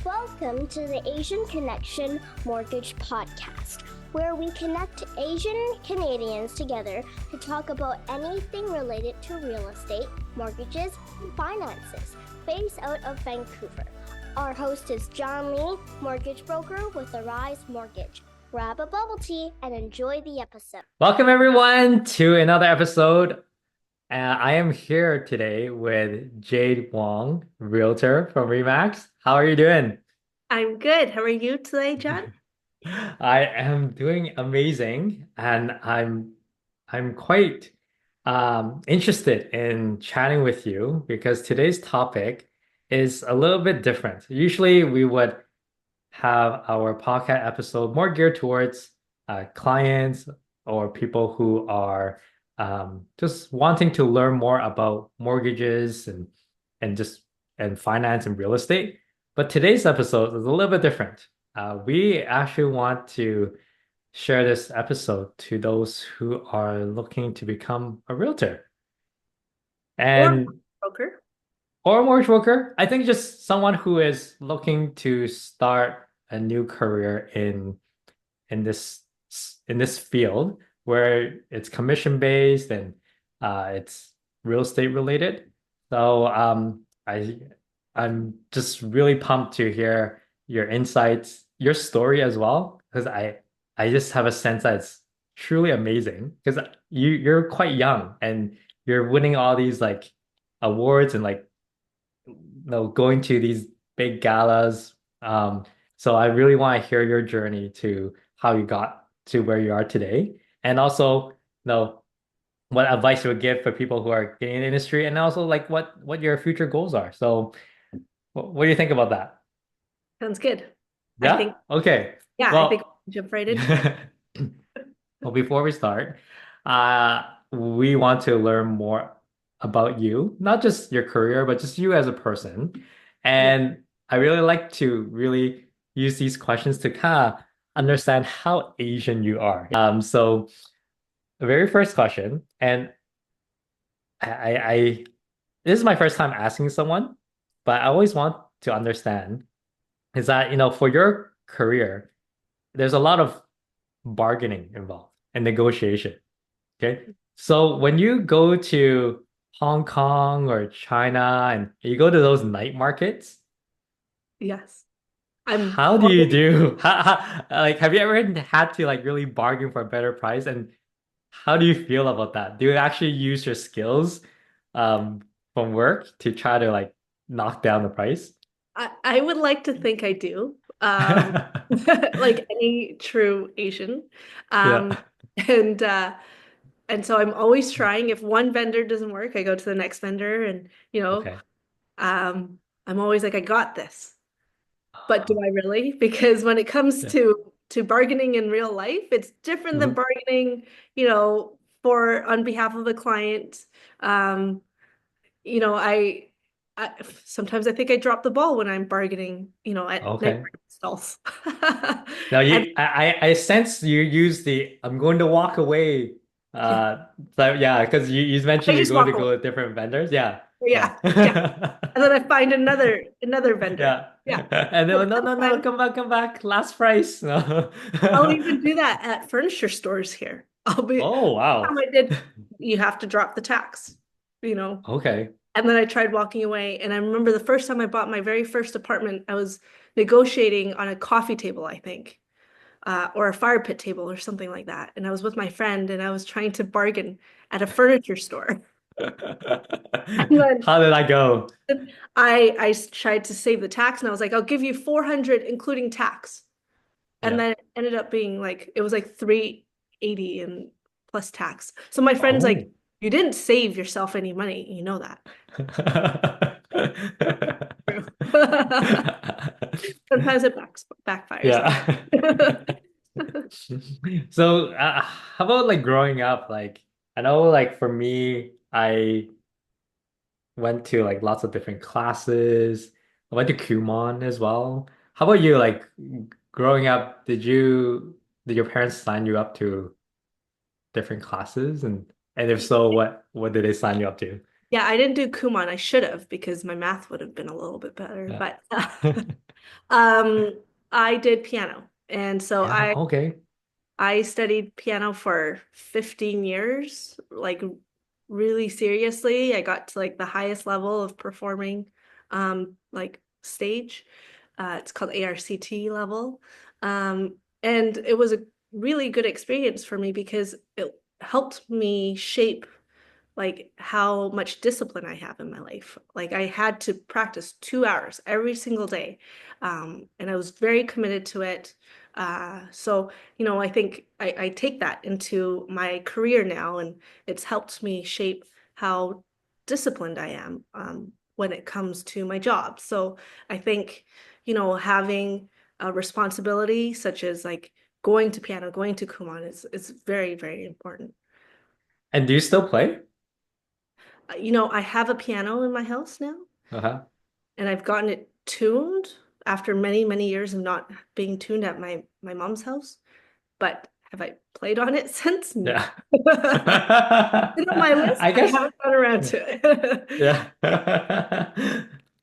Welcome to the Asian Connection Mortgage Podcast, where we connect Asian Canadians together to talk about anything related to real estate, mortgages, and finances, based out of Vancouver. Our host is John Lee, mortgage broker with Arise Mortgage. Grab a bubble tea and enjoy the episode. Welcome everyone to another episode. I am here today with Jade Wong, Realtor from Remax. How are you doing? I'm good. How are you today, John? I am doing amazing, and I'm quite interested in chatting with you because today's topic is a little bit different. Usually, we would have our podcast episode more geared towards clients or people who are just wanting to learn more about mortgages and finance and real estate. But today's episode is a little bit different. We actually want to share this episode to those who are looking to become a realtor Or and broker. or a mortgage broker. I think just someone who is looking to start a new career in this in this field where it's commission based and it's real estate related. So I'm just really pumped to hear your insights, your story as well, because I just have a sense that it's truly amazing because you're quite young and you're winning all these like awards and like going to these big galas. So I really want to hear your journey to how you got to where you are today, and also, what advice you would give for people who are getting in the industry, and also like what your future goals are. So, what do you think about that? Sounds good. I Yeah? think, Okay. I think Well, we'll jump right into it. well, before we start, we want to learn more about you, not just your career, but just you as a person. Yeah. And I really like to really use these questions to kind of understand how Asian you are. So the very first question, and I this is my first time asking someone, but I always want to understand is that, for your career, there's a lot of bargaining involved and negotiation. Okay. So when you go to Hong Kong or China and you go to those night markets, Yes. I'm how do you always, do? Like, have you ever had to like really bargain for a better price? And how do you feel about that? Do you actually use your skills um, from work to try to like knock down the price? I would like to think I do. Like any true Asian. Um, Yeah. and and so I'm always trying. If one vendor doesn't work, I go to the next vendor and Okay. I'm always like, I got this. But do I really? Because when it comes Yeah. to bargaining in real life, it's different than Mhm. bargaining, for on behalf of a client. Um, you know, I sometimes I think I drop the ball when I'm bargaining, at night Okay. stalls. Now And I sense you use the I'm going to walk away. yeah, So yeah, because you I mentioned you're just going to walk away. go with different vendors. Yeah. Yeah. Yeah, yeah. And then I find another vendor. Yeah. Yeah. And then But no, no, no, sometimes come back. Last price. No. I'll even do that at furniture stores here. Oh, Time wow. I did, you have to drop the tax, you know. Okay. And then I tried walking away. And I remember the first time I bought my very first apartment, I was negotiating on a coffee table, I think, or a fire pit table or something like that. And I was with my friend and I was trying to bargain at a furniture store. And then How did I go? I tried to save the tax and I was like, I'll give you 400 including tax. And Yeah. then it ended up being like it was like 380 and plus tax. So my friend's like, Oh. you didn't save yourself any money, you know that. True. Sometimes it backfires though. Yeah. So, how about like growing up? Like, I know, like for me, I went to like lots of different classes. I went to Kumon as well. How about you? Like, growing up, did your parents sign you up to different classes? And if so, what did they sign you up to? Yeah, I didn't do Kumon. I should have because my math would have been a little bit better. Yeah. But um, I did piano, and so Yeah, okay. I studied piano for 15 years, like really seriously. I got to like the highest level of performing like stage. It's called ARCT level. And it was a really good experience for me because it helped me shape like how much discipline I have in my life. Like I had to practice 2 hours every single day. And I was very committed to it. So, I think I take that into my career now, and it's helped me shape how disciplined I am when it comes to my job. So I think, having a responsibility such as like going to piano, going to Kumon is very, very important. And do you still play? I have a piano in my house now, Uh-huh. and I've gotten it tuned after many, many years of not being tuned at my mom's house. But have I played on it since? No. Yeah. It's on my list. I I guess. haven't gone around to it. Yeah.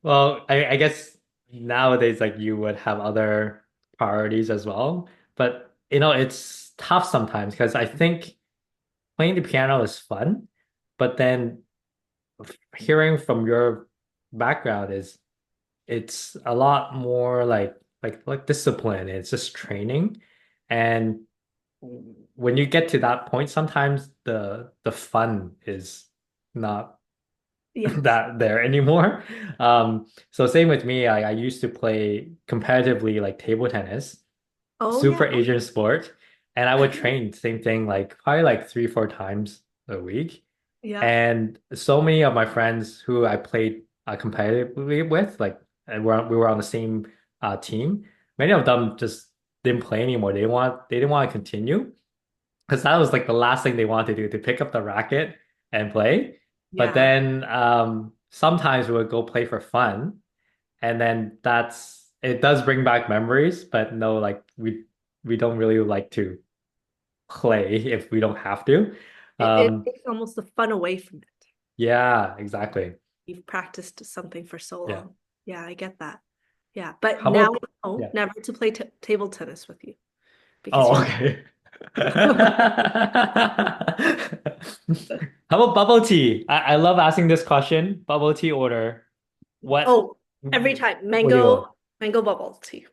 Well, I guess nowadays like you would have other priorities as well. But it's tough sometimes because I think playing the piano is fun, but then hearing from your background is it's a lot more like discipline. It's just training. And when you get to that point, sometimes the fun is not Yes. that there anymore. So same with me. I used to play competitively like table tennis, Oh super yeah. Asian sport, and I would train same thing like probably like 3, 4 times a week. Yeah. And so many of my friends who I played competitively with, like, and we were on the same team. Many of them just didn't play anymore. They didn't want to continue because that was like the last thing they wanted to do to pick up the racket and play. But Yeah. then sometimes we would go play for fun, and then that's it does bring back memories. But no, like we don't really like to play if we don't have to. It Um, takes almost the fun away from it. yeah, exactly. You've practiced something for so Yeah. long. Yeah, I get that. Yeah, but How now about I know yeah? never to play t table tennis with you because Oh, you're okay. How about bubble tea? I love asking this question. Bubble tea order. What oh, every time what do you want? mango bubble tea,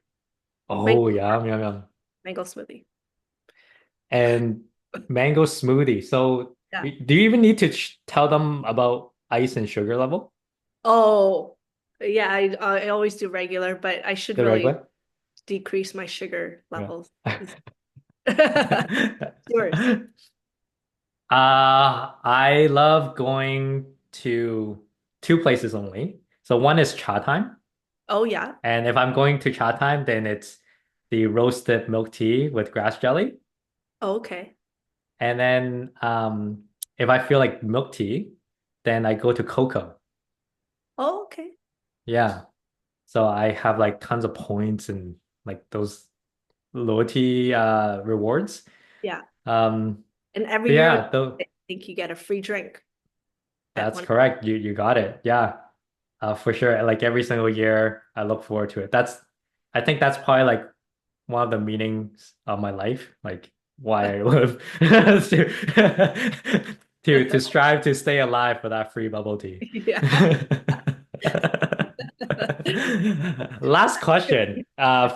mango Oh, yum, yum, yum. mango smoothie. And mango smoothie. So, Yeah. do you even need to tell them about ice and sugar level? Oh, yeah, I always do regular, but I should The really regular? decrease my sugar Yeah. levels. Yours. I love going to two places only. So one is cha time. Oh yeah. And if I'm going to cha time, then it's the roasted milk tea with grass jelly. Oh, okay. And then if I feel like milk tea, then I go to cocoa. Oh, okay. Yeah. So I have like tons of points and like those loyalty rewards. Yeah. Um, And every but year yeah, though I think you get a free drink at that's one. correct. You got it. Yeah. For sure. Like every single year, I look forward to it. I think that's probably like one of the meanings of my life, like why I live, to strive to stay alive for that free bubble tea. Yeah. Last question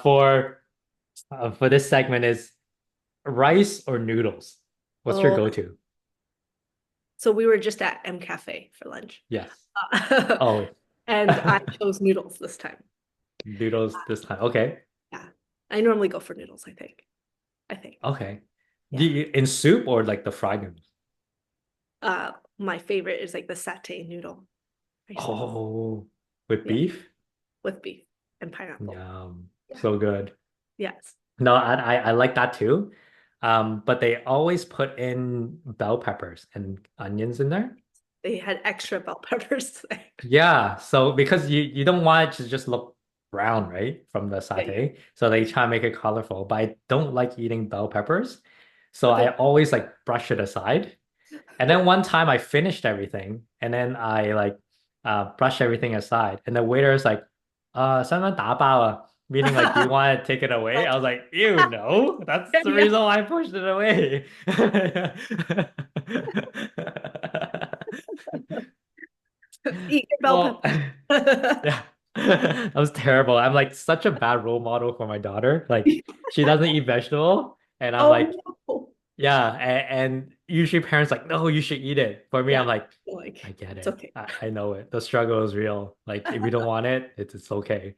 for this segment is rice or noodles? What's your Oh, go-to? so we were just at M Cafe for lunch. Yes. Uh, Oh, and I chose noodles this time. noodles this time. Okay. Yeah. I normally go for noodles, I think. I think. Okay. Do Yeah. you in soup or like the fried noodles? My favorite is like the satay noodle. Rice noodle. Oh, with Yeah, beef? with beef and pineapple. Yum. Yeah. So good. Yes. No, I like that too. But they always put in bell peppers and onions in there. They had extra bell peppers today. Yeah, so because you don't want it to just look brown, right, from the Yeah, yeah. satay. So they try to make it colorful, but I don't like eating bell peppers. So I Okay. always like brush it aside. And then one time I finished everything and then I like brushed everything aside. And the waiter is like, 想唔想打包啊? Meaning like, do you want to take it away? I was like, ew, no, that's Yeah, the yeah. reason why I pushed it away. Eat your bell Well, peppers. yeah, that was terrible. I'm like such a bad role model for my daughter. Like, she doesn't eat vegetable, and I'm Oh like, no. yeah, and usually parents like, no, you should eat it. For me, Yeah, I'm like, I like get it's it. okay. I know it. The struggle is real. Like, if you don't want it, it's okay.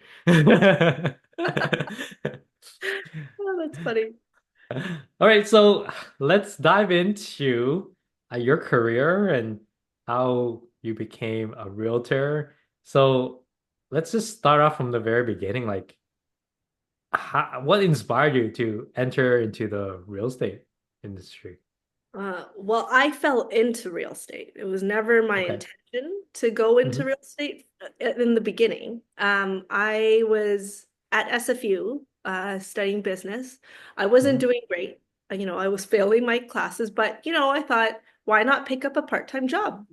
Oh, that's funny. All right, so let's dive into your career and how you became a realtor. So let's just start off from the very beginning. Like, what inspired you to enter into the real estate industry? Well, I fell into real estate. It was never my Okay. intention to go into Hmm. real estate in the beginning. I was at SFU studying business. I wasn't Hmm. doing great. I was failing my classes, but I thought, why not pick up a part-time job?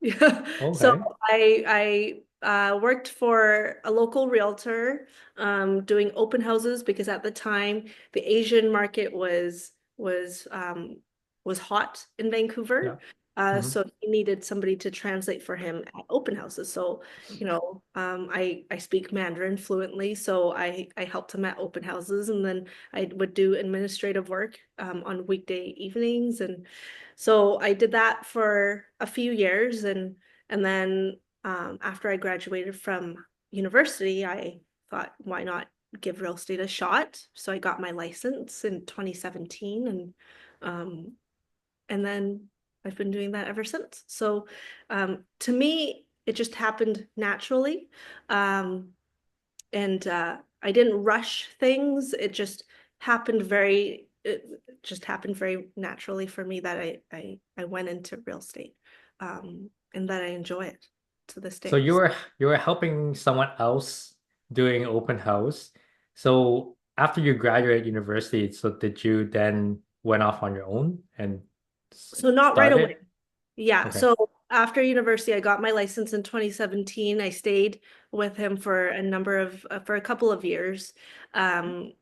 Yeah. So Okay. I worked for a local realtor, doing open houses because at the time the Asian market was hot in Yeah. Vancouver. Hmm. So he needed somebody to translate for him at open houses. So, I speak Mandarin fluently, so I helped him at open houses, and then I would do administrative work on weekday evenings, and so I did that for a few years, and then after I graduated from university, I thought, why not give real estate a shot? So I got my license in 2017, um, and then I've been doing that ever since. So to me, it just happened naturally. Um, and I didn't rush things. It just happened very naturally for me that I went into real estate, and that I enjoy it to this So day. you were helping someone else doing open house. So after you graduate university, so did you then went off on your own and So not right away. started? Yeah, Okay. so after university, I got my license in 2017. I stayed with him for for a couple of years, um,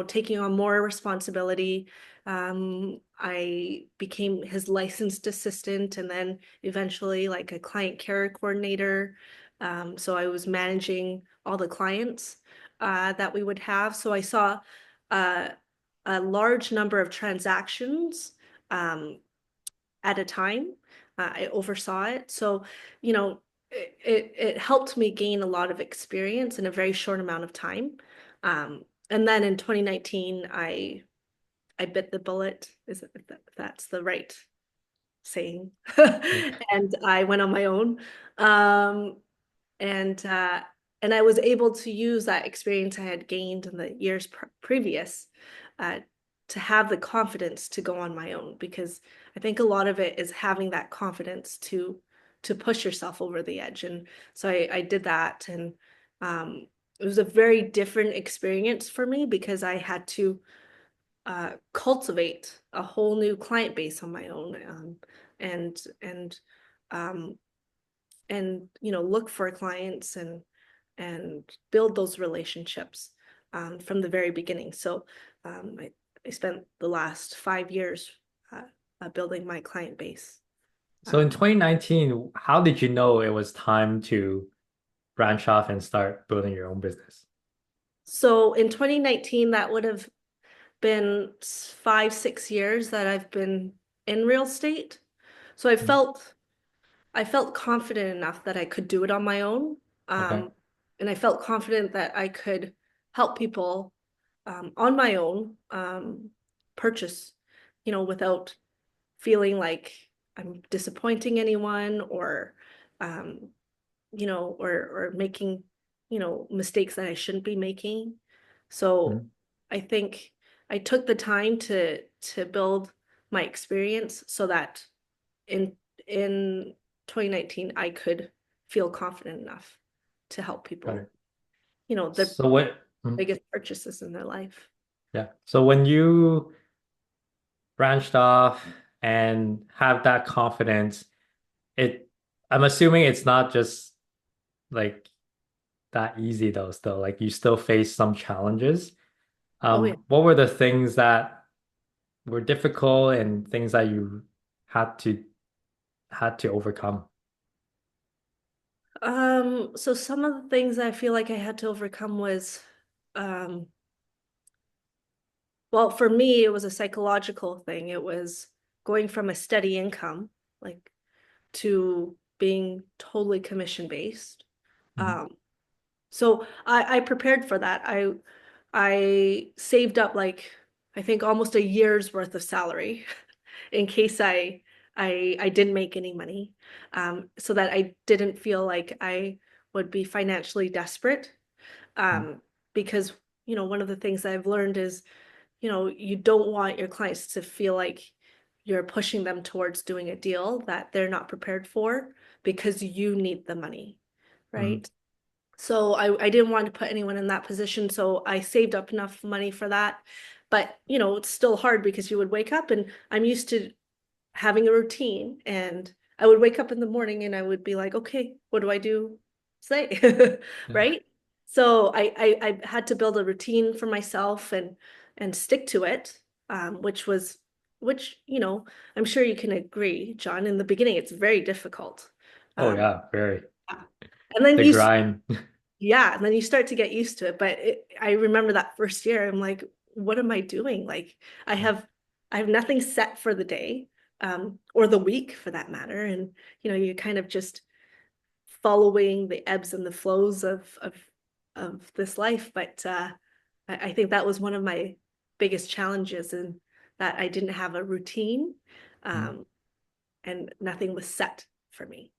taking on more responsibility. I became his licensed assistant and then eventually like a client care coordinator. So I was managing all the clients that we would have. So I saw uh, a large number of transactions. At a time. I oversaw it. So, it helped me gain a lot of experience in a very short amount of time. And then in 2019, I bit the bullet. If that's the right saying? Yeah. And I went on my own. Um, and uh, and I was able to use that experience I had gained in the years previous uh, to have the confidence to go on my own because I think a lot of it is having that confidence to push yourself over the edge. And so I did that, and it was a very different experience for me because I had to cultivate a whole new client base on my own, and and um, look for clients and build those relationships from the very beginning. So I spent the last 5 years building my client base. So in Um, 2019, how did you know it was time to branch off and start building your own business? so in 2019, that would have been 5, 6 years that I've been in real estate. So Mm. I felt confident enough that I could do it on my own. Okay. Um, and I felt confident that I could help people on my own purchase, without feeling like I'm disappointing anyone or, um, or making, mistakes that I shouldn't be making. So Mm. I think I took the time to build my experience so that in in 2019 I could feel confident enough to help Got people, it. the So what? Mm. biggest purchases in their life. Yeah. So when you branched off, and have that confidence. It, I'm assuming it's not just like that easy though, still. Like you still face some challenges. Oh yeah. What were the things that were difficult and things that you had to had to overcome? So some of the things I feel like I had to overcome was, um, well, for me, it was a psychological thing. It was going from a steady income, like, to being totally commission based. Mhm. Um, so I prepared for that. I saved up like I think almost a year's worth of salary in case I didn't make any money, so that I didn't feel like I would be financially desperate. Mhm. Um, because one of the things that I've learned is you don't want your clients to feel like you're pushing them towards doing a deal that they're not prepared for because you need the money, Mhm. right? So I didn't want to put anyone in that position. So I saved up enough money for that. But, it's still hard because you would wake up and I'm used to having a routine and I would wake up in the morning and I would be like, okay, what do I do today? Yeah. Right? So I had to build a routine for myself and stick to it, which I'm sure you can agree, John, in the beginning it's very difficult. Oh Um, yeah, very. yeah. And then The grind. yeah, and then you start to get used to it. But I remember that first year, I'm like, what am I doing? Like, I have I have nothing set for the day, or the week for that matter. And you're kind of just following the ebbs and the flows of this life. But I think that was one of my biggest challenges, in that I didn't have a routine, Mhm. um, and nothing was set for me.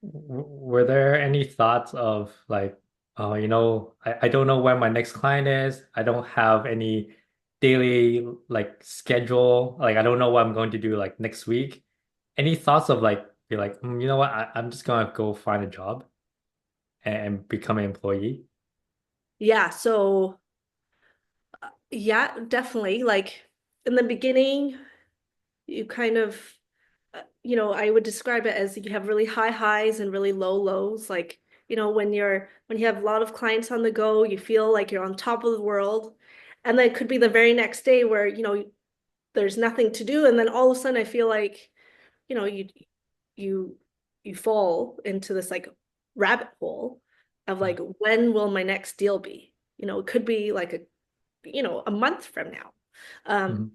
Were there any thoughts of like, oh, I don't know when my next client is. I don't have any daily like schedule. Like I don't know what I'm going to do like next week. Any thoughts of like be like, you know what? I'm just gonna go find a job and become an employee. Yeah, so yeah, definitely. Like in the beginning, you kind of, I would describe it as you have really high highs and really low lows. Like, when you have a lot of clients on the go, you feel like you're on top of the world. And then it could be the very next day where, there's nothing to do. And then all of a sudden I feel like, you know, you you you fall into this like rabbit hole of Yeah. like, when will my next deal be? It could be like a month from now. Um, Mhm.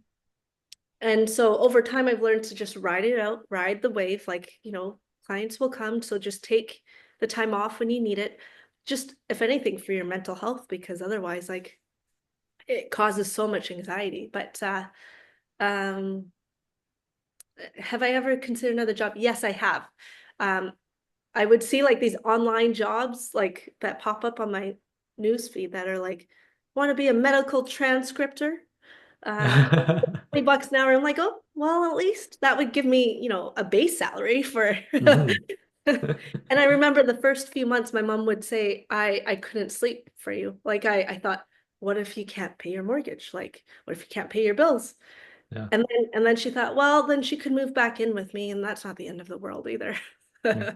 and so over time, I've learned to just ride it out, ride the wave. Like, clients will come. So just take the time off when you need it. Just, if anything, for your mental health, because otherwise, like, it causes so much anxiety. But um, have I ever considered another job? Yes, I have. Um, I would see like these online jobs like that pop up on my news feed that are like, want to be a medical transcriptor? Uh, $20 an hour. I'm like, oh, well, at least that would give me, a base salary for. Mhm. And I remember the first few months, my mom would say, I couldn't sleep for you. Like I thought, what if you can't pay your mortgage? Like, what if you can't pay your bills? Yeah. And then she thought, well, then she could move back in with me, and that's not the end of the world either. Yeah.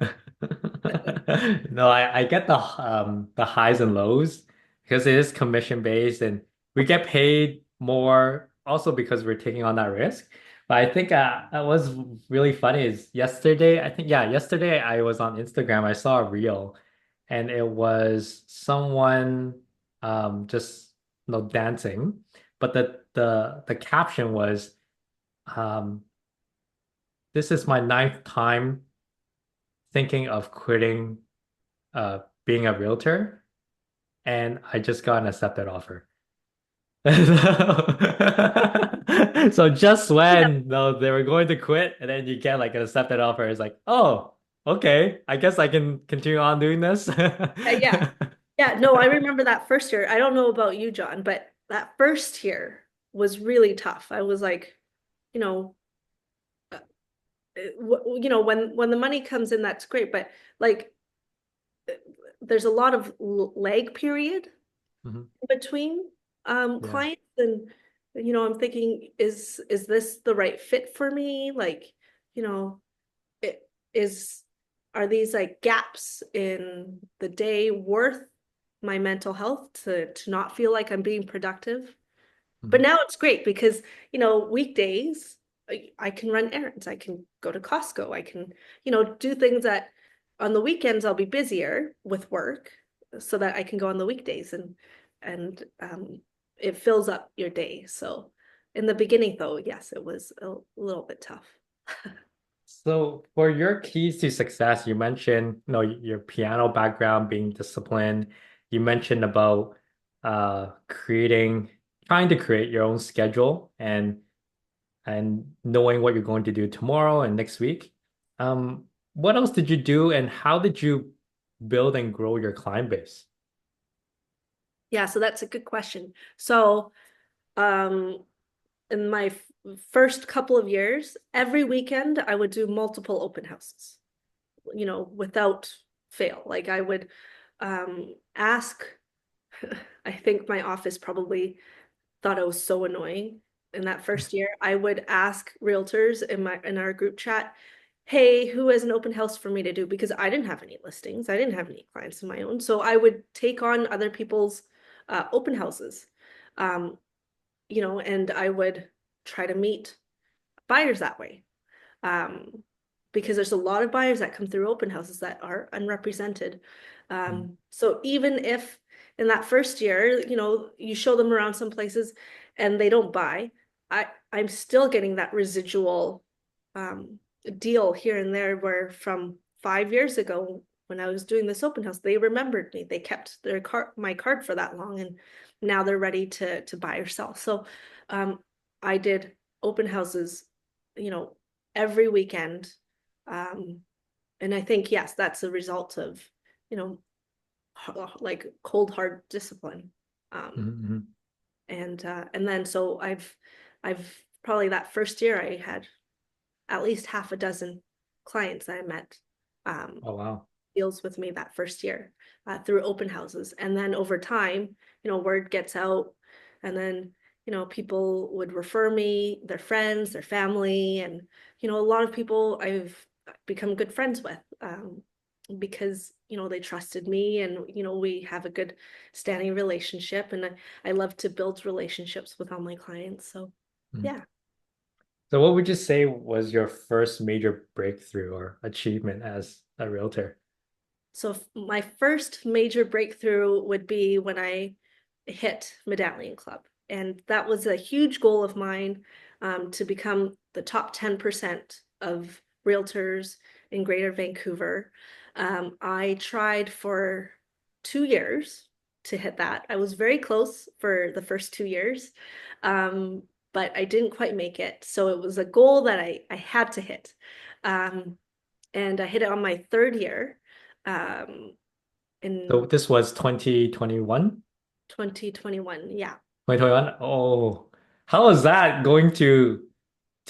No, I get the highs and lows because it is commission based and we get paid more also because we're taking on that risk. But I think what was really funny is yesterday, I think yeah, yesterday I was on Instagram, I saw a reel and it was someone just dancing, but the caption was um this is my ninth time thinking of quitting uh being a realtor and I just got an accepted offer. So just Yeah, when they were going to quit and then you get like an accepted offer, it's like, oh, okay, I guess I can continue on doing this. yeah. Yeah, no, I remember that first year. I don't know about you, John, but that first year was really tough. I was like, you know, when the money comes in, that's great, but like there's a lot of lag period Mhm. between Yeah. clients, and I'm thinking, is this the right fit for me? Like, you know, it is are these like gaps in the day worth my mental health to not feel like I'm being productive? But Mhm. now it's great because, weekdays I can run errands, I can go to Costco, I can, do things that on the weekends I'll be busier with work so that I can go on the weekdays and it fills up your day. So in the beginning though, yes, it was a little bit tough. So for your keys to success, you mentioned, your piano background, being disciplined. You mentioned about trying to create your own schedule and knowing what you're going to do tomorrow and next week. What else did you do, and how did you build and grow your client base? Yeah, so that's a good question. So um in my first couple of years, every weekend I would do multiple open houses, without fail. Like I would ask, I think my office probably thought I was so annoying in that first year. I would ask realtors in our group chat, hey, who has an open house for me to do? Because I didn't have any listings, I didn't have any clients of my own. So I would take on other people's open houses. Um, and I would try to meet buyers that way. Um, because there's a lot of buyers that come through open houses that are unrepresented. So even if in that first year, you show them around some places and they don't buy, I'm still getting that residual um, deal here and there where from 5 years ago when I was doing this open house, they remembered me. They kept my card for that long, and now they're ready to buy or sell. So I did open houses, you know, every weekend. Um, and I think, yes, that's a result of, you know, like cold hard discipline. Um, Mhm. and then so I've probably that first year I had at least half a dozen clients that I met, um, Oh, wow. deals with me that first year through open houses. And then over time, word gets out, and then, people would refer me, their friends, their family, and, a lot of people I've become good friends with because, they trusted me, and, we have a good standing relationship. And I love to build relationships with all my clients. So, Mhm. yeah. So what would you say was your first major breakthrough or achievement as a realtor? So my first major breakthrough would be when I hit Medallion Club. And that was a huge goal of mine, to become the top 10% of realtors in Greater Vancouver. I tried for 2 years to hit that. I was very close for the first 2 years, um, but I didn't quite make it. So it was a goal that I had to hit. Um, and I hit it on my third year, um, So in this was 2021? 2021. Yeah. 2021? Oh, how was that going to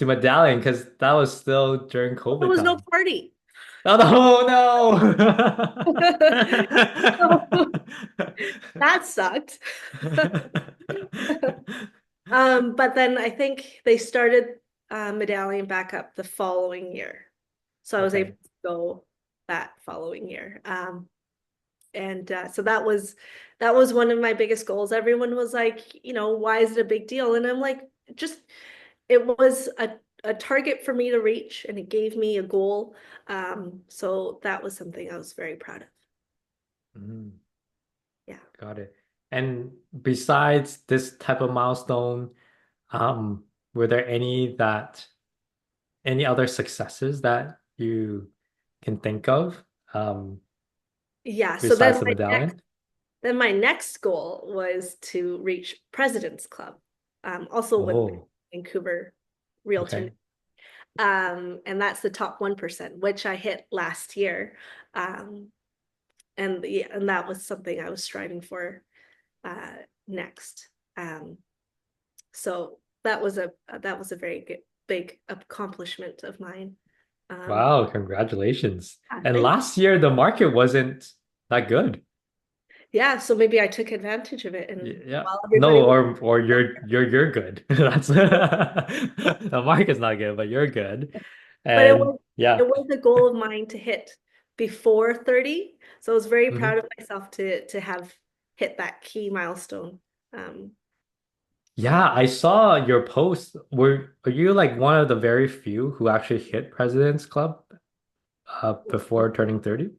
Medallion? Because that was still during There COVID was no time. party. Oh That sucked. no. But then I think they started Medallion back up the following year. So I was able Okay. to go that following year. And so that was one of my biggest goals. Everyone was like, why is it a big deal? And I'm like, just it was a target for me to reach, and it gave me a goal. So that was something I was very proud of. Mm, Yeah. got it. And besides this type of milestone, were there any other successes that you can think of, Yeah. So besides then the my next medallion? then my next goal was to reach President's Club, also with Oh, Vancouver Realtor. okay. And that's the top 1%, which I hit last year. Um, and yeah, and that was something I was striving for uh, next. Um, so that was a very good, big accomplishment of mine. Um, Wow, congratulations. And thank last year the market wasn't that good. Yeah, so maybe I took advantage of it, and Yeah. while everybody No, was, or you're good. That's the market's not good, but you're good. but And it yeah. was a goal of mine to hit before 30. So I was very proud Mhm. of myself to have hit that key milestone. Um, Yeah, I saw your post. Are you like one of the very few who actually hit President's Club before turning 30?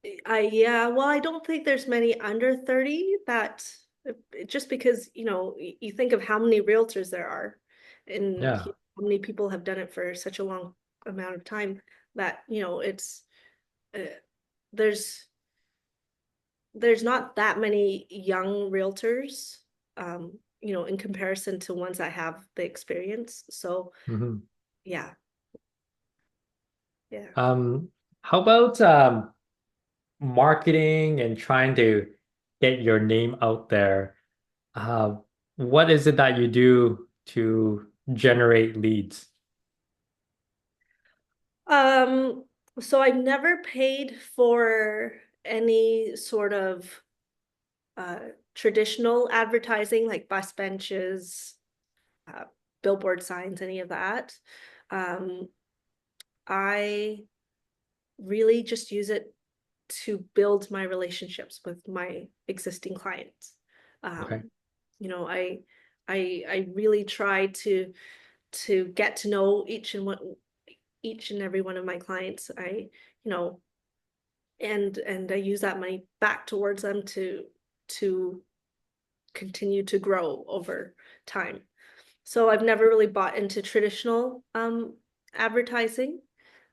yeah, well, I don't think there's many under 30 that just because, you think of how many realtors there are and Yeah. how many people have done it for such a long amount of time that, it's uh, there's there's not that many young realtors, in comparison to ones that have the experience. So Hmm. yeah, yeah. Um, how about marketing and trying to get your name out there? Uh, what is it that you do to generate leads? Um, so I've never paid for any sort of uh, traditional advertising like bus benches, uh, billboard signs, any of that. Um, I really just use it to build my relationships with my existing clients. Okay. Um, I really try to get to know each and every one of my clients. You know, and I use that money back towards them to continue to grow over time. So I've never really bought into traditional advertising.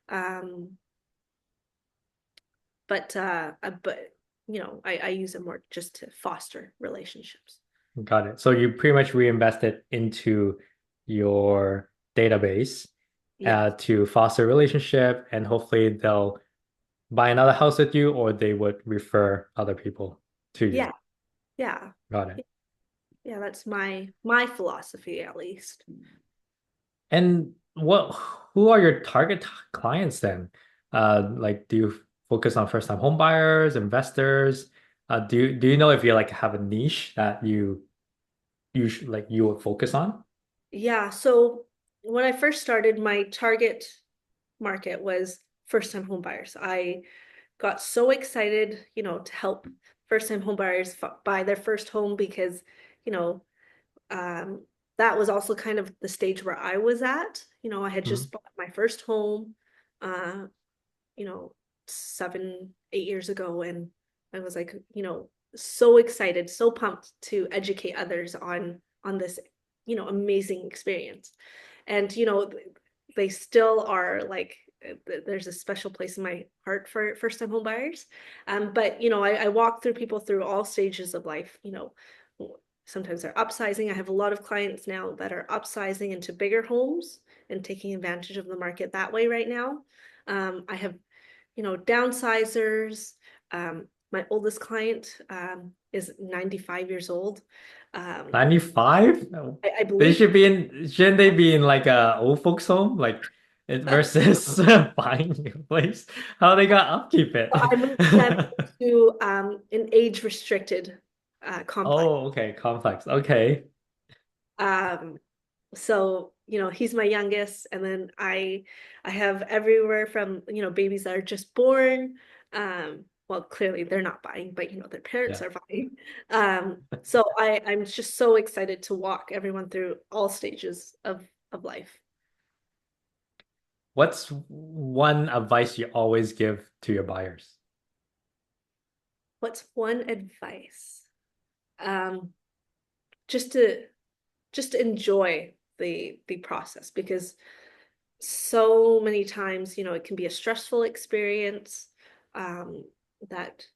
Um, but I use it more just to foster relationships. Got it. So you pretty much reinvested into your database Yeah. to foster a relationship, and hopefully they'll buy another house with you, or they would refer other people to you. Yeah. Yeah. Got it. Yeah, that's my philosophy at least. And who are your target clients then? Like, do you focus on first-time home buyers, investors? Do you know if you like have a niche that you would focus on? Yeah, so when I first started, my target market was first-time home buyers. I got so excited, to help first-time home buyers buy their first home because, you know, um, that was also kind of the stage where I was at. I had Mhm. just bought my first home, uh, you know, 7, 8 years ago, and I was like, so excited, so pumped to educate others on this, amazing experience. And they still are like there's a special place in my heart for first time home buyers. But I walk through people through all stages of life. Sometimes they're upsizing. I have a lot of clients now that are upsizing into bigger homes and taking advantage of the market that way right now. I have downsizers. My oldest client is 95 years old. Um, 95? I They believe should be in, shouldn't they be in like a old folks home? Versus buying a place? How they got upkeep it? I moved them to an age restricted complex. Oh, okay, complex. Okay. Um, so he's my youngest, and then I have everywhere from babies that are just born. Well, clearly they're not buying, but their parents Yeah. are buying. So I'm just so excited to walk everyone through all stages of life. What's one advice you always give to your buyers? What's one advice? Um, just to enjoy the process, because so many times it can be a stressful experience, um, that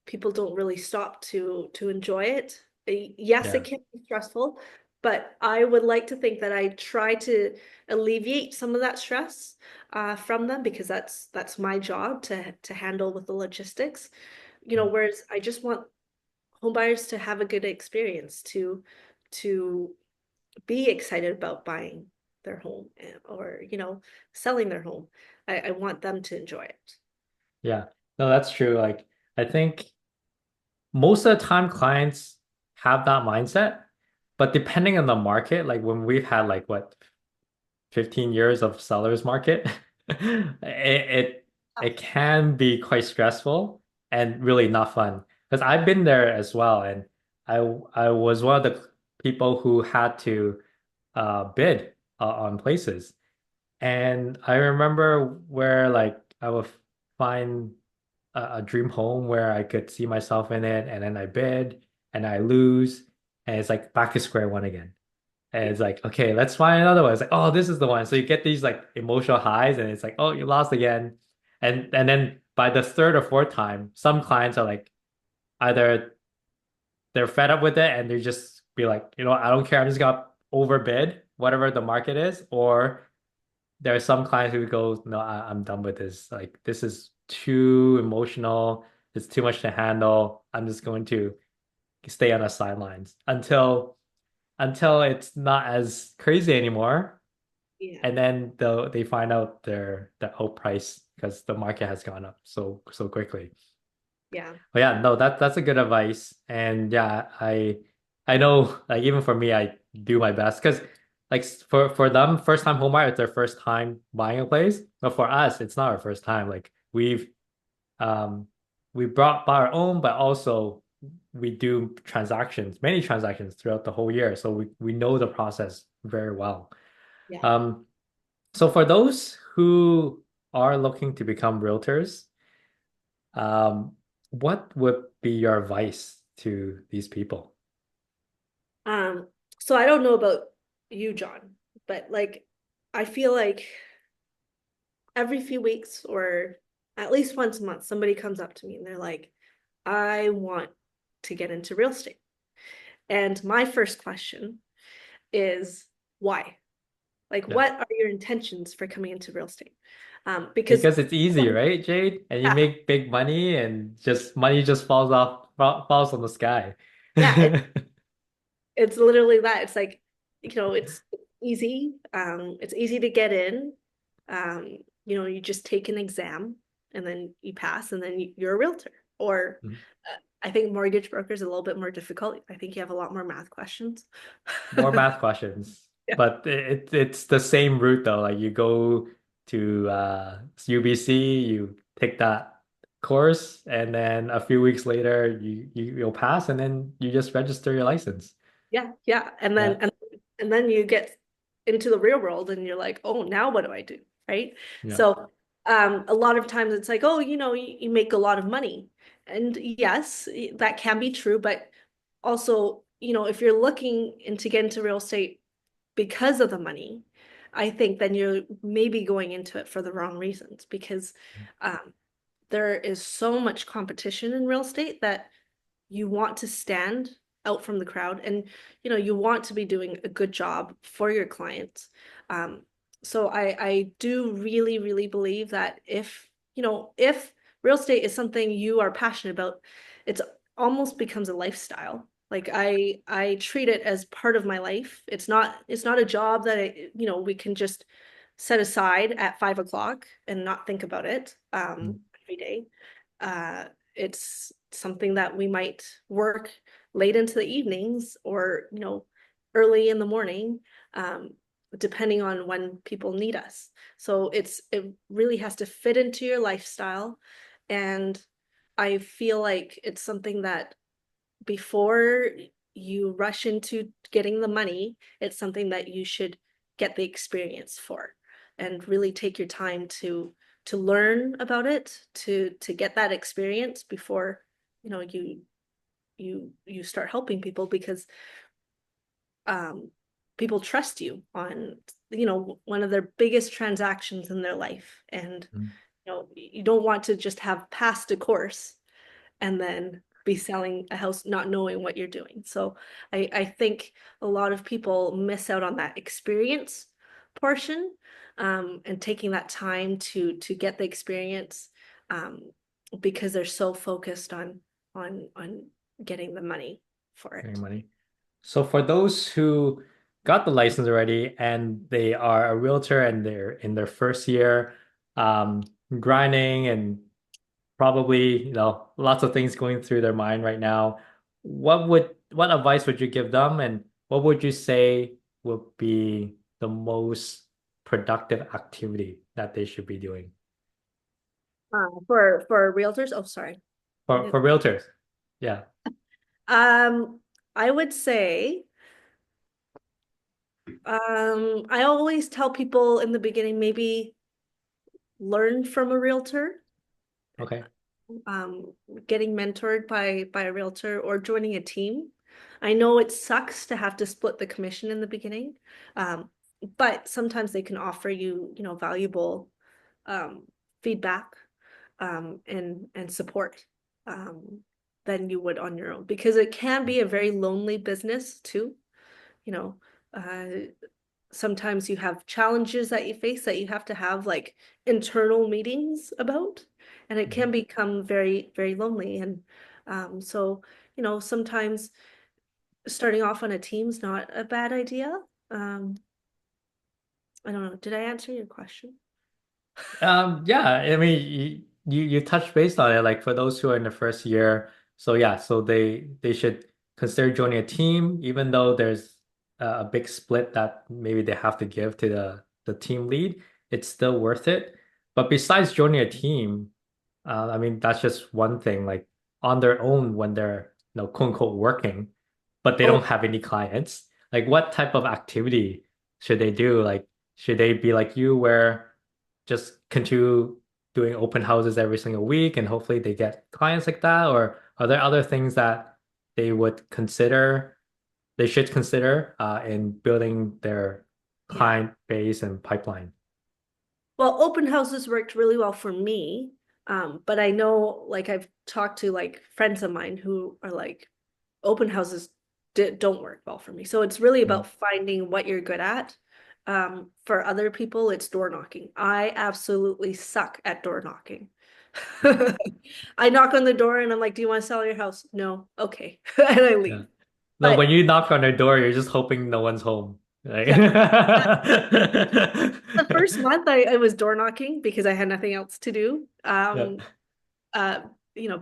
people don't really stop to enjoy it. Yes, it Yeah. can be stressful, but I would like to think that I try to alleviate some of that stress from them, because that's my job to handle with the logistics. Whereas I just want home buyers to have a good experience, to be excited about buying their home, or selling their home. I want them to enjoy it. Yeah. No, that's true. Like, I think most of the time clients have that mindset, but depending on the market, like when we've had like what 15 years of sellers market, it can be quite stressful and really not fun. Because I've been there as well, and I I was one of the people who had to bid on places. And I remember where like I would find a dream home where I could see myself in it, and then I bid and I lose, and it's like back to square one again. And Yeah. it's like, okay, let's find another one. It's like, oh, this is the one. So you get these like emotional highs, and it's like, oh, you lost again. And then by the third or fourth time, some clients are like either they're fed up with it and they just be like, I don't care, I'm just gonna overbid whatever the market is, or there are some clients who go, no, I'm done with this. Like this is too emotional. It's too much to handle. I'm just going to stay on the sidelines until it's not as crazy anymore. Yeah. And then they find out their whole price because the market has gone up so quickly. Yeah. But yeah, no, that's a good advice. And yeah, I know like even for me, I do my best because like for them, first time home buyer, it's their first time buying a place. But for us, it's not our first time. Like um we bought our own, but also we do transactions, many transactions throughout the whole year. So we know the process very well. Yeah. Um, so for those who are looking to become realtors, um, what would be your advice to these people? Um, so I don't know about you, John, but like I feel like every few weeks or at least once a month, somebody comes up to me and they're like, I want to get into real estate. And my first question is why? Like, Yeah. what are your intentions for coming into real estate? Because Because it's easy, right, Jade? And you yeah, make big money and just money just falls from the sky. yeah, it's literally that. It's like, it's easy. It's easy to get in. You just take an exam and then you pass and then you're a realtor. Or I think mortgage broker is a little bit more difficult. I think you have a lot more math questions. More math questions, Yeah. but it's the same route though. Like you go to UBC, you take that course, and then a few weeks later you'll pass, and then you just register your license. Yeah, yeah. And then Yeah, and then you get into the real world and you're like, oh, now what do I do? Right. yeah, So a lot of times it's like, oh, you make a lot of money. And yes, that can be true, but also, if you're looking to get into real estate because of the money, I think then you're maybe going into it for the wrong reasons because um, there is so much competition in real estate that you want to stand out from the crowd and you want to be doing a good job for your clients. So I do really really believe that if real estate is something you are passionate about, it's almost becomes a lifestyle. Like I treat it as part of my life. It's not a job that we can just set aside at 5 o'clock and not think about it every day. uh it's something that we might work late into the evenings or early in the morning, um, depending on when people need us. So it really has to fit into your lifestyle. And I feel like it's something that before you rush into getting the money, it's something that you should get the experience for and really take your time to learn about it, to get that experience before you start helping people because um people trust you on one of their biggest transactions in their life. And mm, you don't want to just have passed a course and then be selling a house not knowing what you're doing. So I think a lot of people miss out on that experience portion, and taking that time to get the experience, um, because they're so focused on getting the money for getting it. money. So for those who got the license already and they are a realtor and they're in their first year, um, grinding and probably, lots of things going through their mind right now. What advice would you give them, and what would you say would be the most productive activity that they should be doing For realtors? Oh, sorry. for realtors? Yeah. Um, I would say, I always tell people in the beginning, maybe learn from a realtor, Okay. um, getting mentored by a realtor or joining a team. I know it sucks to have to split the commission in the beginning, um, but sometimes they can offer you, valuable um, feedback and support um, than you would on your own because it can be a very lonely business too. You know, uh, sometimes you have challenges that you face that you have to have like internal meetings about, and it can Mhm. become very, very lonely. And so, sometimes starting off on a team's not a bad idea. Um, I don't know. Did I answer your question? Yeah, I mean, you touched base on it, like for those who are in the first year. So yeah, so they should consider joining a team, even though there's a big split that maybe they have to give to the team lead. It's still worth it. But besides joining a team, I mean, that's just one thing. Like on their own, when they're quote unquote working, but they Oh, don't have any clients. Like, what type of activity should they do? Like, should they be like you, where just continue doing open houses every single week and hopefully they get clients like that? Or are there other things that they would consider, they should consider in building their yeah. client base and pipeline? Well, open houses worked really well for me. But I know, like, I've talked to like friends of mine who are like, open houses don't work well for me. So it's really Mhm. about finding what you're good at. For other people, it's door knocking. I absolutely suck at door knocking. I knock on the door and I'm like, "Do you want to sell your house?" No. Okay. And I Yeah. leave. No, But when you knock on their door, you're just hoping no one's home. Like, yeah, the first month I was door knocking because I had nothing else to do. yeah. Uh,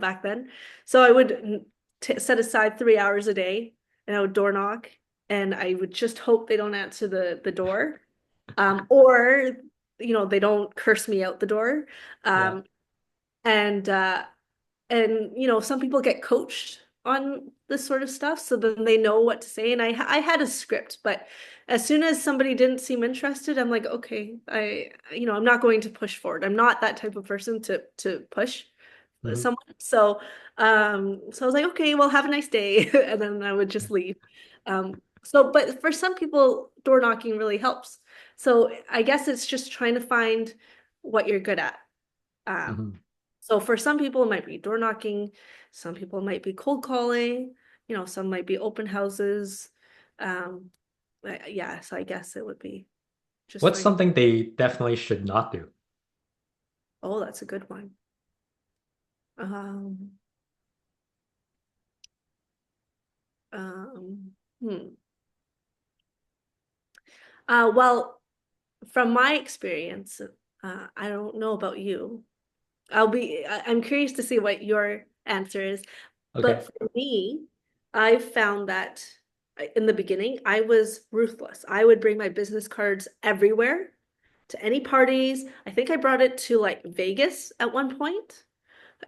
back then. So I would set aside 3 hours a day and I would door knock and I would just hope they don't answer the door. Or, they don't curse me out the door. Yeah. Um, and some people get coached on this sort of stuff, so then they know what to say. And I had a script, but as soon as somebody didn't seem interested, I'm like, okay, I'm not going to push forward. I'm not that type of person to push Mhm. someone. So I was like, okay, well, have a nice day, and then I would just leave. But for some people, door knocking really helps. So I guess it's just trying to find what you're good at. Um, Mhm. so for some people, it might be door knocking. Some people might be cold calling. Some might be open houses. Um, yeah, so I guess it would be just What's finding. something they definitely should not do? Oh, that's a good one. Um, um, hmm. Well, from my experience, I don't know about you. I'm curious to see what your answer is. But Okay. for me, I found that in the beginning, I was ruthless. I would bring my business cards everywhere to any parties. I think I brought it to like Vegas at one point,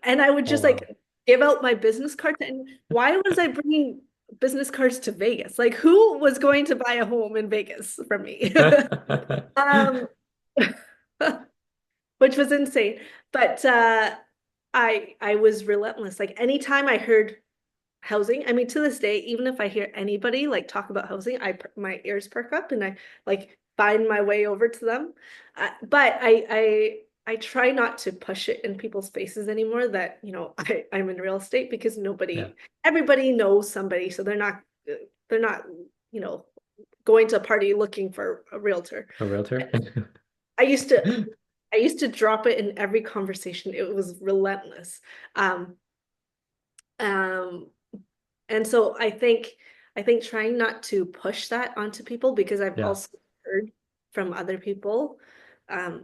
and I would Oh just wow. like give out my business card. And why was I bringing business cards to Vegas? Like, who was going to buy a home in Vegas from me? Um, which was insane. But I was relentless. Like anytime I heard housing, I mean, to this day, even if I hear anybody like talk about housing, my ears perk up and I like find my way over to them. But I try not to push it in people's faces anymore that I'm in real estate because Yeah. everybody knows somebody, so they're not you know going to a party looking for a realtor. A realtor? I used to I used to drop it in every conversation. It was relentless. Um, um, and so I think trying not to push that onto people because I've Yeah. also heard from other people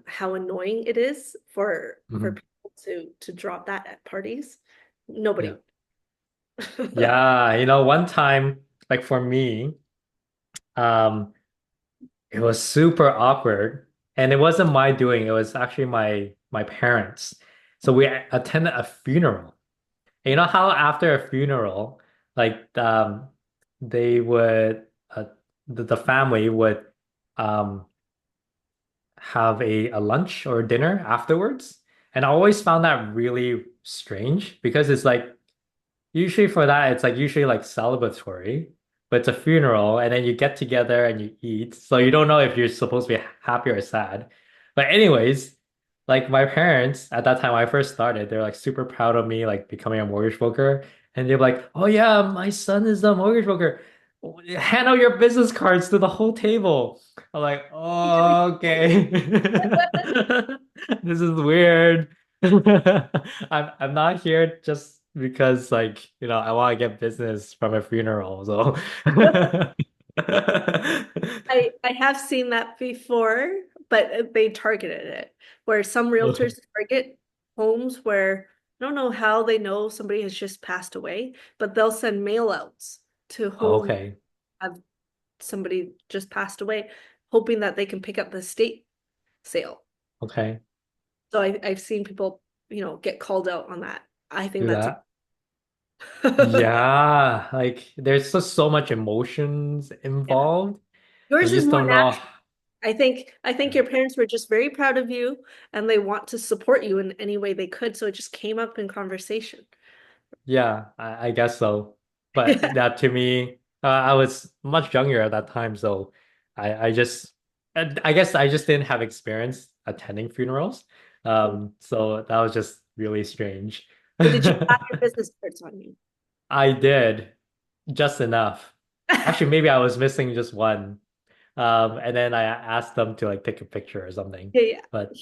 how annoying it is for Mhm. people to drop that at parties. Yeah. Nobody. Yeah, one time, like for me, um, it was super awkward, and it wasn't my doing. It was actually my parents. So we attended a funeral. And you know how after a funeral, like they would the family would um have a lunch or dinner afterwards. And I always found that really strange because it's like usually for that, it's like usually like celebratory, but it's a funeral, and then you get together and you eat. So you don't know if you're supposed to be happy or sad. But anyways, like my parents at that time when I first started, they're like super proud of me like becoming a mortgage broker. And they're like, oh yeah, my son is a mortgage broker. Hand out your business cards to the whole table. I'm like, oh, okay. This is weird. I'm not here just because like, I want to get business from a funeral. So I have seen that before, but they targeted it where some realtors target homes where I don't know how they know somebody has just passed away, but they'll send mail outs to homes Okay. that have somebody just passed away, hoping that they can pick up the estate sale. Okay. So I've seen people, get called out on that. I think Do that's that. Yeah, like there's just so much emotions yeah. involved, and Yours you is just more don't know. natural. I think your parents were just very proud of you and they want to support you in any way they could. So it just came up in conversation. Yeah, I guess so. But that to me, I was much younger at that time, so I just, I guess I just didn't have experience attending funerals. So that was just really strange. So did you have your business cards on you? I did just enough. Actually, maybe I was missing just one. And then I asked them to like take a picture or something. Yeah, yeah. But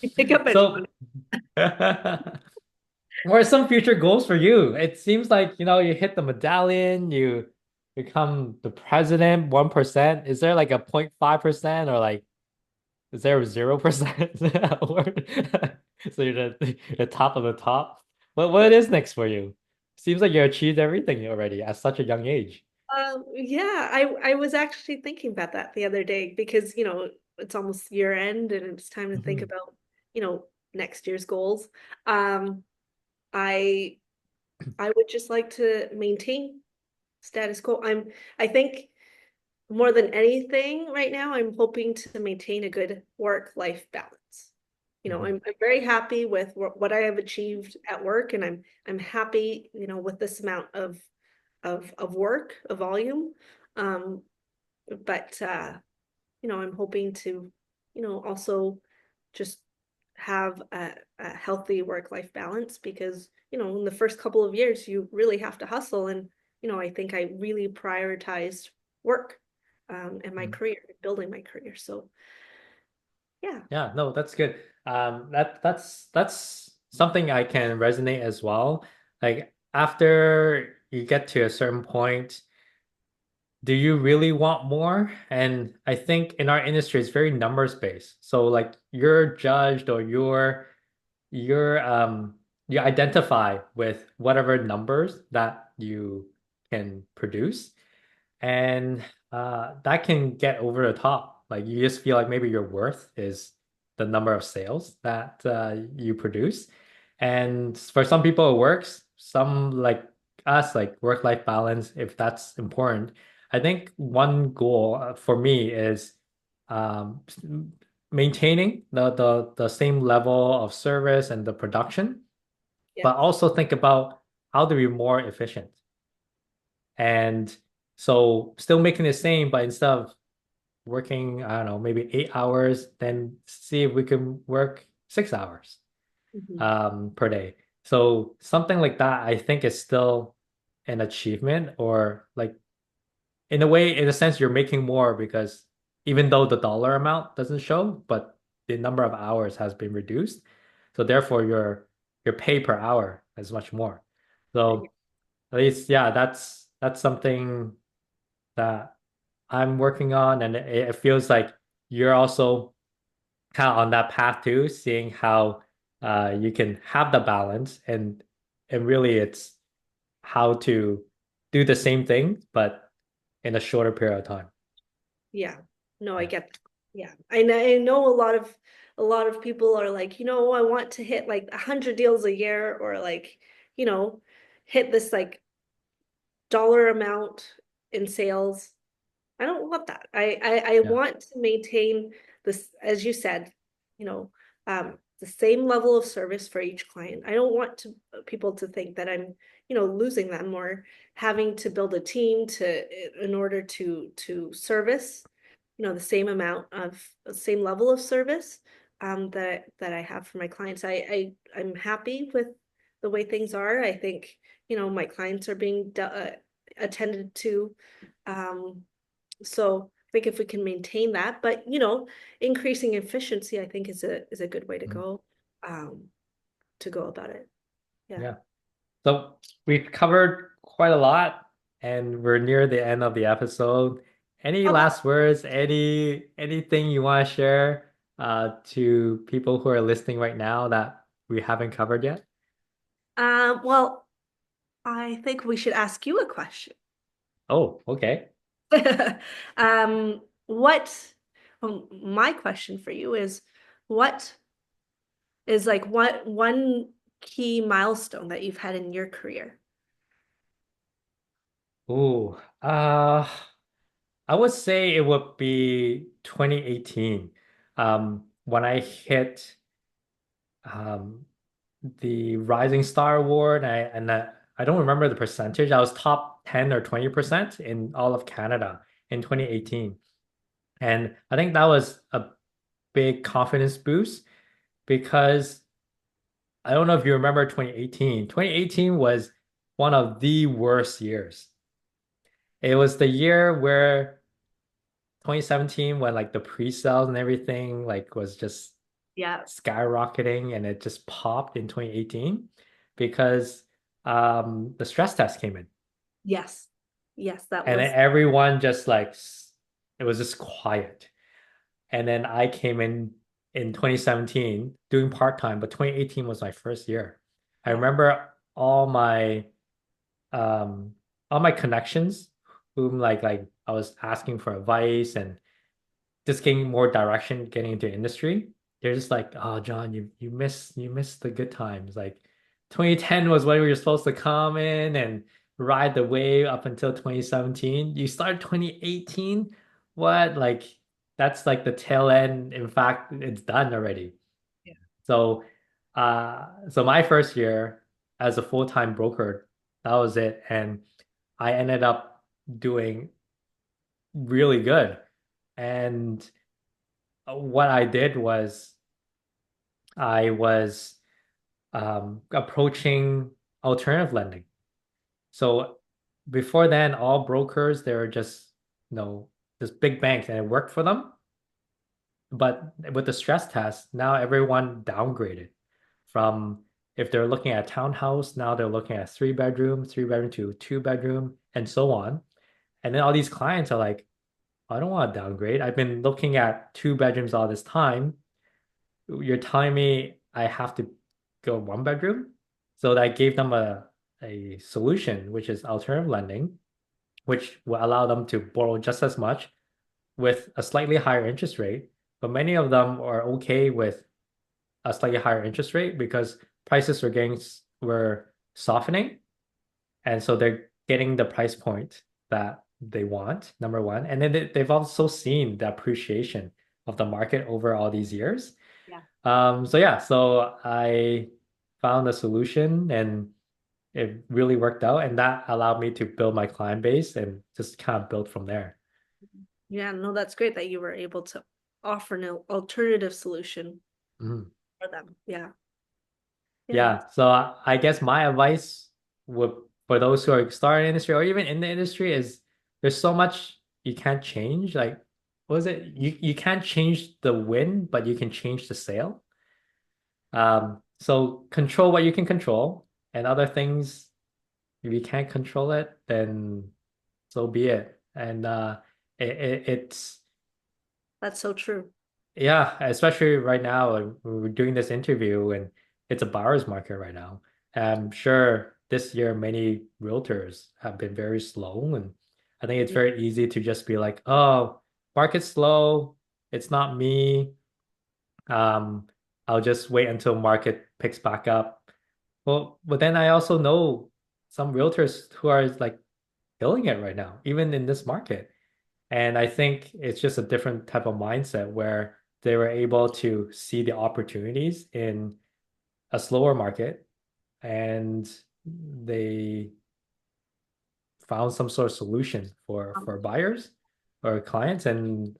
You pick up anyone. so what are some future goals for you? It seems like, you hit the medallion, you become the president, 1%. Is there like a 0.5% or like is there 0%? Or so you're the top of the top. What is next for you? Seems like you achieved everything already at such a young age. Yeah, I was actually thinking about that the other day because, it's almost year end and it's time to think Mhm. about, next year's goals. Um, I I would just like to maintain status quo. I think more than anything right now, I'm hoping to maintain a good work-life balance. Mhm. I'm very happy with what I have achieved at work, and I'm happy, with this amount of work, of volume. Um, but I'm hoping to, also just have a healthy work-life balance because, in the first couple of years, you really have to hustle. And, I think I really prioritized work and my Mhm. career, building my career. So yeah. Yeah, no, that's good. That's something I can resonate as well. Like after you get to a certain point, do you really want more? And I think in our industry, it's very numbers based. So like you're judged or you're you identify with whatever numbers that you can produce. And that can get over the top. Like you just feel like maybe your worth is the number of sales that you produce. And for some people it works. Some like us, like work-life balance, if that's important. I think one goal for me is um, maintaining the same level of service and the production, Yeah. but also think about how to be more efficient. And so still making the same, but instead of working, I don't know, maybe 8 hours, then see if we can work 6 hours Mhm. per day. So something like that, I think is still an achievement, or like in a way, in a sense, you're making more because even though the dollar amount doesn't show, but the number of hours has been reduced. So therefore your pay per hour is much more. So at least, yeah, that's something that I'm working on, and it feels like you're also kind of on that path too, seeing how you can have the balance and really it's how to do the same thing but in a shorter period of time. Yeah. No, I Yeah. get that. Yeah. I know a lot of people are like, I want to hit like 100 deals a year or like, you know, hit this like dollar amount in sales. I don't want that. I Yeah. want to maintain this, as you said, you know, the same level of service for each client. I don't want people to think that I'm, losing them or having to build a team in order to service, the same level of service that I have for my clients. I'm happy with the way things are. I think, my clients are being attended to. Um, so I think if we can maintain that, but increasing efficiency, I think is a good way Mhm. um, to go about it. Yeah. Yeah. So we've covered quite a lot and we're near the end of the episode. Any Oh, last words, anything you want to share to people who are listening right now that we haven't covered yet? well, I think we should ask you a question. Oh, okay. What, my question for you is, what is like one key milestone that you've had in your career? Oh, I would say it would be 2018. When I hit um the Rising Star Award. I don't remember the percentage. I was top 10 or 20% in all of Canada in 2018. And I think that was a big confidence boost because I don't know if you remember 2018. 2018 was one of the worst years. It was the year where 2017 when like the pre-sales and everything like was just Yeah. skyrocketing and it just popped in 2018 because the stress test came in Yes. Yes, that and then was. everyone just like it was just quiet. And then I came in 2017 doing part-time, but 2018 was my first year. I Yeah. remember um all my connections whom like I was asking for advice and just getting more direction getting into industry. They're just like, oh John, you miss the good times. Like 2010 was when we were supposed to come in and ride the wave up until 2017. You start 2018. What? Like that's like the tail end. In fact, it's done already. Yeah. So so my first year as a full-time broker, that was it. And I ended up doing really good. And what I did was I was approaching alternative lending. So before then, all brokers, they were just, just big banks and it worked for them. But with the stress test, now everyone downgraded from if they're looking at a townhouse, now they're looking at three bedroom to two bedroom, and so on. And then all these clients are like, I don't want to downgrade. I've been looking at two bedrooms all this time. You're telling me I have to go one bedroom? So I gave them a solution, which is alternative lending, which will allow them to borrow just as much with a slightly higher interest rate. But many of them are okay with a slightly higher interest rate because prices were softening. And so they're getting the price point that they want, number one. And then they've also seen the appreciation of the market over all these years. Yeah. So yeah, so I found a solution and it really worked out, and that allowed me to build my client base and just kind of build from there. Yeah, no, that's great that you were able to offer an alternative solution Mhm. for them. Yeah. Yeah, Yeah, so I guess my advice would for those who are starting in the industry or even in the industry is there's so much you can't change. Like, what is it? You can't change the wind, but you can change the sail. So control what you can control, and other things, if you can't control it, then so be it. And it's that's so true. Yeah, especially right now, like, we're doing this interview and it's a buyer's market right now. I'm sure this year many realtors have been very slow, and I think it's Yeah. very easy to just be like, oh, market's slow, it's not me. Um, I'll just wait until market picks back up. Well, but then I also know some realtors who are like killing it right now, even in this market. And I think it's just a different type of mindset where they were able to see the opportunities in a slower market and they found some sort of solution for buyers or clients, and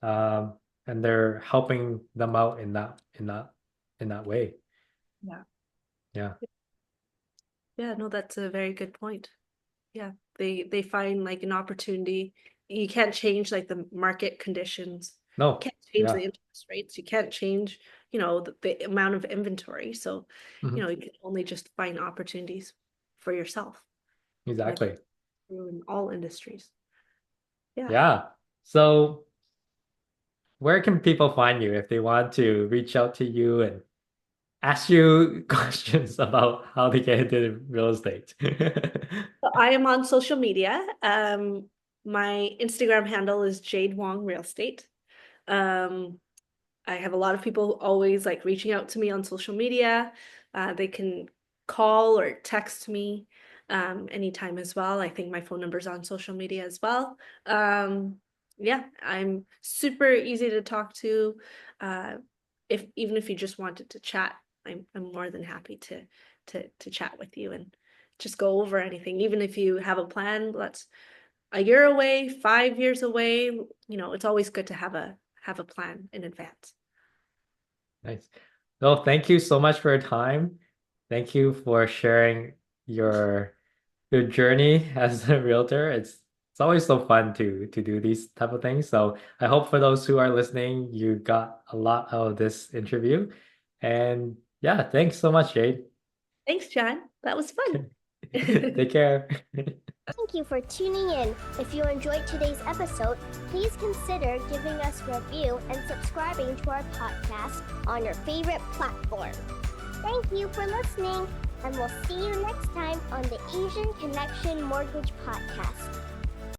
they're helping them out in that way. Yeah. Yeah. Yeah, no, that's a very good point. Yeah, they find like an opportunity. You can't change like the market conditions. You No. can't change the Yeah. interest rates. You can't change, the amount of inventory. So, Mhm. you can only just find opportunities for yourself. And I think Exactly. true in all industries. Yeah. Yeah. So where can people find you if they want to reach out to you and ask you questions about how to get into real estate? So I am on social media. My Instagram handle is Jade Wong Real Estate. Um, I have a lot of people always like reaching out to me on social media. They can call or text me anytime as well. I think my phone number's on social media as well. Yeah, I'm super easy to talk to. Uh, if even if you just wanted to chat, I'm more than happy to chat with you and just go over anything. Even if you have a plan, let's a year away, 5 years away, it's always good to have a plan in advance. Nice. Well, thank you so much for your time. Thank you for sharing your your journey as a realtor. It's always so fun to do these type of things. So I hope for those who are listening, you got a lot out of this interview. And yeah, thanks so much, Jade. Thanks, John. That was fun. Take care. Thank you for tuning in. If you enjoyed today's episode, please consider giving us a review and subscribing to our podcast on your favorite platform. Thank you for listening, and we'll see you next time on the Asian Connection Mortgage Podcast.